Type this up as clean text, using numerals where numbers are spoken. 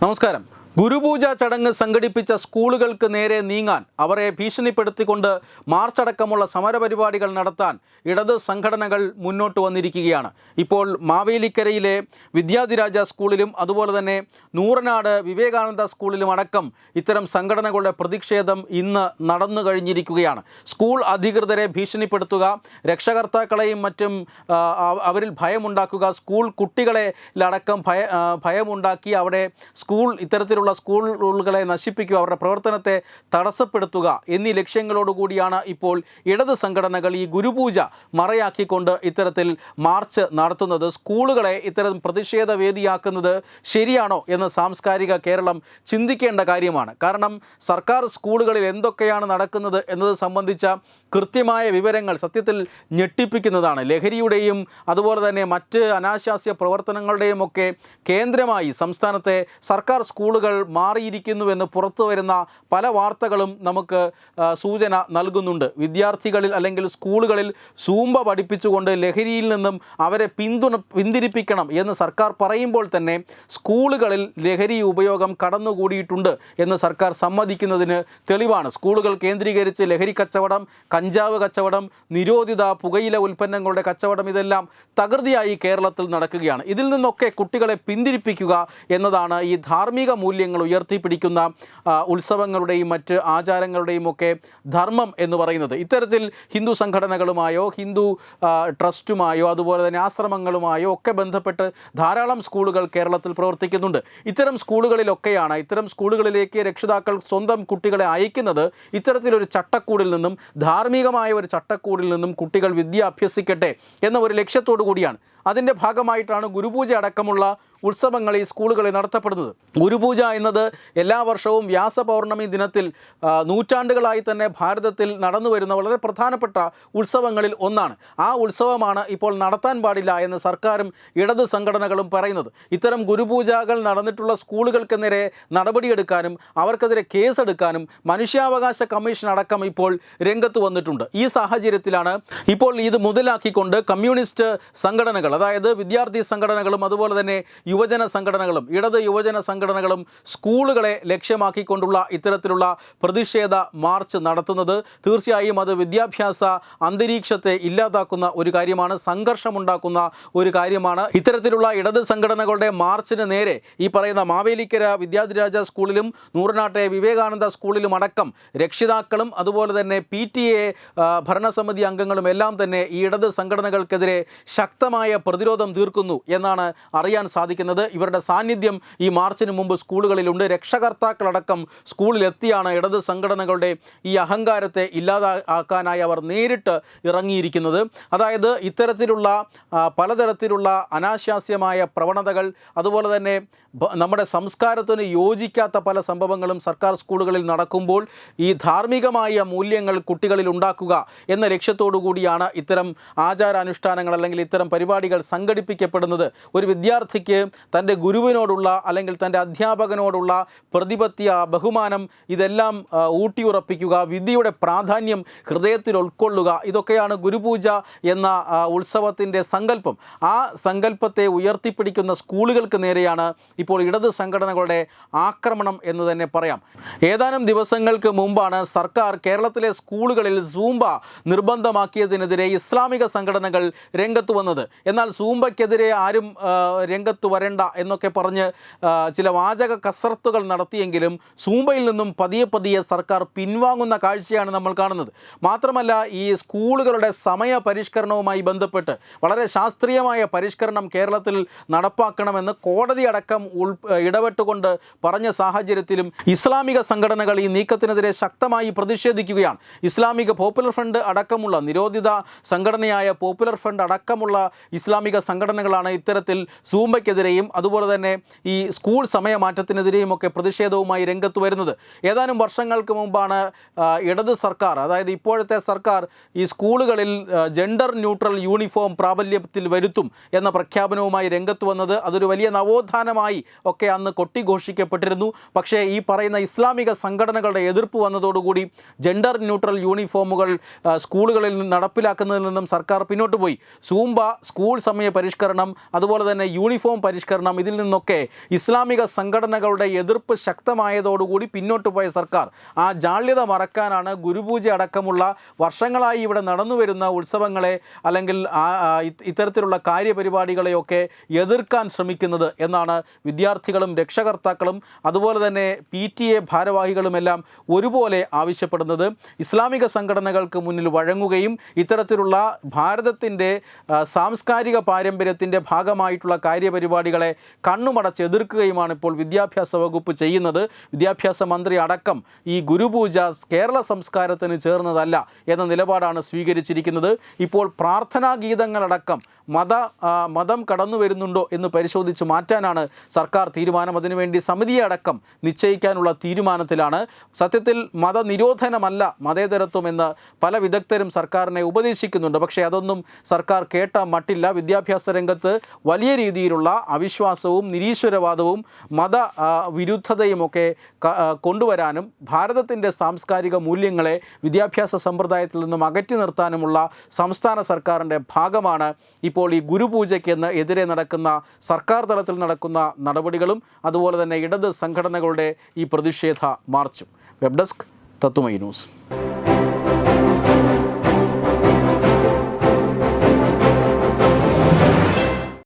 നമസ്കാരം. ഗുരുപൂജ ചടങ്ങ് സംഘടിപ്പിച്ച സ്കൂളുകൾക്ക് നേരെ നീങ്ങാൻ അവരെ ഭീഷണിപ്പെടുത്തിക്കൊണ്ട് മാർച്ചടക്കമുള്ള സമരപരിപാടികൾ നടത്താൻ ഇടത് സംഘടനകൾ മുന്നോട്ട് വന്നിരിക്കുകയാണ്. ഇപ്പോൾ മാവേലിക്കരയിലെ വിദ്യാധിരാജ സ്കൂളിലും അതുപോലെ തന്നെ നൂറനാട് വിവേകാനന്ദ സ്കൂളിലും അടക്കം ഇത്തരം സംഘടനകളുടെ പ്രതിഷേധം ഇന്ന് നടന്നു കഴിഞ്ഞിരിക്കുകയാണ്. സ്കൂൾ അധികൃതരെ ഭീഷണിപ്പെടുത്തുക, രക്ഷകർത്താക്കളെയും മറ്റും അവരിൽ ഭയമുണ്ടാക്കുക, സ്കൂൾ കുട്ടികളെലടക്കം ഭയമുണ്ടാക്കി അവിടെ ഇത്തരത്തിലുള്ള സ്കൂളുകളെ നശിപ്പിക്കുക, അവരുടെ പ്രവർത്തനത്തെ തടസ്സപ്പെടുത്തുക എന്നീ ലക്ഷ്യങ്ങളോടുകൂടിയാണ് ഇപ്പോൾ ഇടത് സംഘടനകൾ ഈ ഗുരുപൂജ മറയാക്കിക്കൊണ്ട് ഇത്തരത്തിൽ മാർച്ച് നടത്തുന്നത്. സ്കൂളുകളെ ഇത്തരം പ്രതിഷേധ വേദിയാക്കുന്നത് ശരിയാണോ എന്ന് സാംസ്കാരിക കേരളം ചിന്തിക്കേണ്ട കാര്യമാണ്. കാരണം സർക്കാർ സ്കൂളുകളിൽ എന്തൊക്കെയാണ് നടക്കുന്നത് എന്നത് സംബന്ധിച്ച കൃത്യമായ വിവരങ്ങൾ സത്യത്തിൽ ഞെട്ടിപ്പിക്കുന്നതാണ്. ലഹരിയുടെയും അതുപോലെ തന്നെ മറ്റ് അനാശാസ്യ പ്രവർത്തനങ്ങളുടെയും ഒക്കെ കേന്ദ്രമായി സംസ്ഥാനത്തെ സർക്കാർ സ്കൂളുകൾ മാറിയിരിക്കുന്നുവെന്ന് പുറത്തു വരുന്ന പല വാർത്തകളും നമുക്ക് സൂചന നൽകുന്നുണ്ട്. വിദ്യാർത്ഥികളിൽ അല്ലെങ്കിൽ സ്കൂളുകളിൽ സൂംബ പഠിപ്പിച്ചുകൊണ്ട് ലഹരിയിൽ നിന്നും അവരെ പിന്തിരിപ്പിക്കണം എന്ന് സർക്കാർ പറയുമ്പോൾ തന്നെ സ്കൂളുകളിൽ ലഹരി ഉപയോഗം കടന്നുകൂടിയിട്ടുണ്ട് എന്ന് സർക്കാർ സമ്മതിക്കുന്നതിന് തെളിവാണ്. സ്കൂളുകൾ കേന്ദ്രീകരിച്ച് ലഹരി കച്ചവടം, കഞ്ചാവ് കച്ചവടം, നിരോധിത പുകയില ഉൽപ്പന്നങ്ങളുടെ കച്ചവടം ഇതെല്ലാം തകൃതിയായി കേരളത്തിൽ നടക്കുകയാണ്. ഇതിൽ നിന്നൊക്കെ കുട്ടികളെ പിന്തിരിപ്പിക്കുക എന്നതാണ് ഈ ധാർമ്മിക മൂല്യങ്ങൾ ഉയർത്തിപ്പിടിക്കുന്ന ഉത്സവങ്ങളുടെയും മറ്റ് ആചാരങ്ങളുടെയും ഒക്കെ ധർമ്മം എന്ന് പറയുന്നത്. ഇത്തരത്തിൽ ഹിന്ദു സംഘടനകളുമായോ ഹിന്ദു ട്രസ്റ്റുമായോ അതുപോലെ തന്നെ ആശ്രമങ്ങളുമായോ ഒക്കെ ബന്ധപ്പെട്ട് ധാരാളം സ്കൂളുകൾ കേരളത്തിൽ പ്രവർത്തിക്കുന്നുണ്ട്. ഇത്തരം സ്കൂളുകളിലേക്ക് രക്ഷിതാക്കൾ സ്വന്തം കുട്ടികളെ അയക്കുന്നത് ഇത്തരത്തിലൊരു ചട്ടക്കൂടിൽ നിന്നും, ധാർമ്മികമായ ഒരു ചട്ടക്കൂടിൽ നിന്നും കുട്ടികൾ വിദ്യ അഭ്യസിക്കട്ടെ എന്ന ഒരു ലക്ഷ്യത്തോടു കൂടിയാണ്. അതിൻ്റെ ഭാഗമായിട്ടാണ് ഗുരുപൂജ അടക്കമുള്ള ഉത്സവങ്ങൾ ഈ സ്കൂളുകളിൽ നടത്തപ്പെടുന്നത്. ഗുരുപൂജ എന്നത് എല്ലാ വർഷവും വ്യാസപൗർണമി ദിനത്തിൽ നൂറ്റാണ്ടുകളായി തന്നെ ഭാരതത്തിൽ നടന്നു വരുന്ന വളരെ പ്രധാനപ്പെട്ട ഉത്സവങ്ങളിൽ ഒന്നാണ്. ആ ഉത്സവമാണ് ഇപ്പോൾ നടത്താൻ പാടില്ല എന്ന് സർക്കാരും ഇടത് സംഘടനകളും പറയുന്നത്. ഇത്തരം ഗുരുപൂജകൾ നടന്നിട്ടുള്ള സ്കൂളുകൾക്ക് നേരെ നടപടിയെടുക്കാനും അവർക്കെതിരെ കേസെടുക്കാനും മനുഷ്യാവകാശ കമ്മീഷൻ അടക്കം ഇപ്പോൾ രംഗത്ത് വന്നിട്ടുണ്ട്. ഈ സാഹചര്യത്തിലാണ് ഇപ്പോൾ ഇത് മുതലാക്കിക്കൊണ്ട് കമ്മ്യൂണിസ്റ്റ് സംഘടനകൾ, അതായത് വിദ്യാർത്ഥി സംഘടനകളും അതുപോലെ തന്നെ യുവജന സംഘടനകളും ഇടത് യുവജന സംഘടനകളും സ്കൂളുകളെ ലക്ഷ്യമാക്കിക്കൊണ്ടുള്ള ഇത്തരത്തിലുള്ള പ്രതിഷേധ മാർച്ച് നടത്തുന്നത്. തീർച്ചയായും അത് വിദ്യാഭ്യാസ അന്തരീക്ഷത്തെ ഇല്ലാതാക്കുന്ന ഒരു കാര്യമാണ്, സംഘർഷമുണ്ടാക്കുന്ന ഒരു കാര്യമാണ്. ഇത്തരത്തിലുള്ള ഇടത് സംഘടനകളുടെ മാർച്ചിന് നേരെ ഈ പറയുന്ന മാവേലിക്കര വിദ്യാധിരാജ സ്കൂളിലും നൂറനാട്ടെ വിവേകാനന്ദ സ്കൂളിലും അടക്കം രക്ഷിതാക്കളും അതുപോലെ തന്നെ PTA ഭരണസമിതി അംഗങ്ങളും എല്ലാം തന്നെ ഈ ഇടത് സംഘടനകൾക്കെതിരെ ശക്തമായ പ്രതിരോധം തീർക്കുന്നു എന്നാണ് അറിയാൻ സാധിക്കുന്നത്. ഇവരുടെ സാന്നിധ്യം ഈ മാർച്ചിന് മുമ്പ് സ്കൂളുകളിലുണ്ട്. രക്ഷകർത്താക്കളടക്കം സ്കൂളിലെത്തിയാണ് ഇടത് സംഘടനകളുടെ ഈ അഹങ്കാരത്തെ ഇല്ലാതാക്കാനായി അവർ നേരിട്ട് ഇറങ്ങിയിരിക്കുന്നത്. അതായത് ഇത്തരത്തിലുള്ള പലതരത്തിലുള്ള അനാശാസ്യമായ പ്രവണതകൾ അതുപോലെ തന്നെ നമ്മുടെ സംസ്കാരത്തിന് യോജിക്കാത്ത പല സംഭവങ്ങളും സർക്കാർ സ്കൂളുകളിൽ നടക്കുമ്പോൾ ഈ ധാർമ്മികമായ മൂല്യങ്ങൾ കുട്ടികളിൽ ഉണ്ടാക്കുക എന്ന ലക്ഷ്യത്തോടു കൂടിയാണ് ഇത്തരം ആചാരാനുഷ്ഠാനങ്ങൾ അല്ലെങ്കിൽ ഇത്തരം പരിപാടികൾ സംഘടിപ്പിക്കപ്പെടുന്നത്. ഒരു വിദ്യാർത്ഥിക്ക് തൻ്റെ ഗുരുവിനോടുള്ള അല്ലെങ്കിൽ തൻ്റെ അധ്യാപകനോടുള്ള പ്രതിപത്യ ബഹുമാനം ഇതെല്ലാം ഊട്ടിയുറപ്പിക്കുക, വിദ്യയുടെ പ്രാധാന്യം ഹൃദയത്തിൽ ഉൾക്കൊള്ളുക, ഇതൊക്കെയാണ് ഗുരുപൂജ എന്ന ഉത്സവത്തിൻ്റെ സങ്കല്പം. ആ സങ്കല്പത്തെ ഉയർത്തിപ്പിടിക്കുന്ന സ്കൂളുകൾക്ക് നേരെയാണ് ഇപ്പോൾ ഇടത് സംഘടനകളുടെ ആക്രമണം എന്ന് തന്നെ പറയാം. ഏതാനും ദിവസങ്ങൾക്ക് മുമ്പാണ് സർക്കാർ കേരളത്തിലെ സ്കൂളുകളിൽ സൂംബ നിർബന്ധമാക്കിയതിനെതിരെ ഇസ്ലാമിക സംഘടനകൾ രംഗത്ത് വന്നത്. എന്നാൽ സൂംബയ്ക്കെതിരെ ആരും രംഗത്ത് വരേണ്ട എന്നൊക്കെ പറഞ്ഞ് ചില വാചക കസർത്തുകൾ നടത്തിയെങ്കിലും സൂംബയിൽ നിന്നും പതിയെ സർക്കാർ പിൻവാങ്ങുന്ന കാഴ്ചയാണ് നമ്മൾ കാണുന്നത്. മാത്രമല്ല ഈ സ്കൂളുകളുടെ സമയ പരിഷ്കരണവുമായി ബന്ധപ്പെട്ട് വളരെ ശാസ്ത്രീയമായ പരിഷ്കരണം കേരളത്തിൽ നടപ്പാക്കണമെന്ന് കോടതി അടക്കം ഇടപെട്ടുകൊണ്ട് പറഞ്ഞ സാഹചര്യത്തിലും ഇസ്ലാമിക സംഘടനകൾ ഈ നീക്കത്തിനെതിരെ ശക്തമായി പ്രതിഷേധിക്കുകയാണ്. ഇസ്ലാമിക പോപ്പുലർ ഫ്രണ്ട് അടക്കമുള്ള നിരോധിത സംഘടനയായ പോപ്പുലർ ഫ്രണ്ട് അടക്കമുള്ള ഇസ്ലാമിക സംഘടനകളാണ് ഇത്തരത്തിൽ സൂംബയ്ക്കെതിരെയും അതുപോലെ തന്നെ ഈ സ്കൂൾ സമയമാറ്റത്തിനെതിരെയും ഒക്കെ പ്രതിഷേധവുമായി രംഗത്ത് വരുന്നത്. ഏതാനും വർഷങ്ങൾക്ക് മുമ്പാണ് ഇടത് സർക്കാർ, അതായത് ഇപ്പോഴത്തെ സർക്കാർ ഈ സ്കൂളുകളിൽ ജെൻഡർ ന്യൂട്രൽ യൂണിഫോം പ്രാബല്യത്തിൽ വരുത്തും എന്ന പ്രഖ്യാപനവുമായി രംഗത്ത് വന്നത്. അതൊരു വലിയ നവോത്ഥാനമായി ഒക്കെ അന്ന് കൊട്ടിഘോഷിക്കപ്പെട്ടിരുന്നു. പക്ഷേ ഈ പറയുന്ന ഇസ്ലാമിക സംഘടനകളുടെ എതിർപ്പ് വന്നതോടുകൂടി ജെൻഡർ ന്യൂട്രൽ യൂണിഫോമുകൾ സ്കൂളുകളിൽ നിന്ന് നടപ്പിലാക്കുന്നതിൽ നിന്നും സർക്കാർ പിന്നോട്ട് പോയി. സൂംബ, സ്കൂൾ സമയ പരിഷ്കരണം, അതുപോലെ തന്നെ യൂണിഫോം പരിഷ്കരണം, ഇതിൽ നിന്നൊക്കെ ഇസ്ലാമിക സംഘടനകളുടെ എതിർപ്പ് ശക്തമായതോടുകൂടി പിന്നോട്ട് പോയ സർക്കാർ ആ ജാള്യത മറക്കാനാണ് ഗുരുപൂജ അടക്കമുള്ള വർഷങ്ങളായി ഇവിടെ നടന്നു വരുന്ന ഉത്സവങ്ങളെ അല്ലെങ്കിൽ ഇത്തരത്തിലുള്ള കാര്യപരിപാടികളെയൊക്കെ എതിർക്കാൻ ശ്രമിക്കുന്നത് എന്നാണ് വിദ്യാർത്ഥികളും രക്ഷകർത്താക്കളും അതുപോലെ തന്നെ PTA ഭാരവാഹികളുമെല്ലാം ഒരുപോലെ ആവശ്യപ്പെടുന്നത്. ഇസ്ലാമിക സംഘടനകൾക്ക് മുന്നിൽ വഴങ്ങുകയും ഇത്തരത്തിലുള്ള ഭാരതത്തിൻ്റെ സാംസ്കാരിക പാരമ്പര്യത്തിൻ്റെ ഭാഗമായിട്ടുള്ള കാര്യപരിപാടികളെ കണ്ണുമടച്ച് എതിർക്കുകയുമാണ് ഇപ്പോൾ വിദ്യാഭ്യാസ വകുപ്പ് ചെയ്യുന്നത്. വിദ്യാഭ്യാസ മന്ത്രി അടക്കം ഈ ഗുരുപൂജ കേരള സംസ്കാരത്തിന് ചേർന്നതല്ല എന്ന നിലപാടാണ് സ്വീകരിച്ചിരിക്കുന്നത്. ഇപ്പോൾ പ്രാർത്ഥനാ ഗീതങ്ങളടക്കം മതം കടന്നു വരുന്നുണ്ടോ എന്ന് പരിശോധിച്ച് മാറ്റാനാണ് സർക്കാർ തീരുമാനം. അതിനുവേണ്ടി സമിതിയെ അടക്കം നിശ്ചയിക്കാനുള്ള തീരുമാനത്തിലാണ്. സത്യത്തിൽ മതനിരോധനമല്ല മതേതരത്വം എന്ന് പല വിദഗ്ധരും സർക്കാരിനെ ഉപദേശിക്കുന്നുണ്ട്. പക്ഷേ അതൊന്നും സർക്കാർ കേട്ട മട്ടില്ല. വിദ്യാഭ്യാസ രംഗത്ത് വലിയ രീതിയിലുള്ള അവിശ്വാസവും നിരീശ്വരവാദവും മതവിരുദ്ധതയുമൊക്കെ കൊണ്ടുവരാനും ഭാരതത്തിൻ്റെ സാംസ്കാരിക മൂല്യങ്ങളെ വിദ്യാഭ്യാസ സമ്പ്രദായത്തിൽ നിന്നും അകറ്റി നിർത്താനുമുള്ള സംസ്ഥാന സർക്കാരിൻ്റെ ഭാഗമാണ് ഇപ്പോൾ ഈ ഗുരുപൂജയ്ക്ക് എതിരെ നടക്കുന്ന സർക്കാർ തലത്തിൽ നടക്കുന്ന നടപടികളും അതുപോലെ തന്നെ ഇടത് സംഘടനകളുടെ ഈ പ്രതിഷേധ മാർച്ചും. വെബ് ഡെസ്ക് തത്തുമൈ ന്യൂസ്.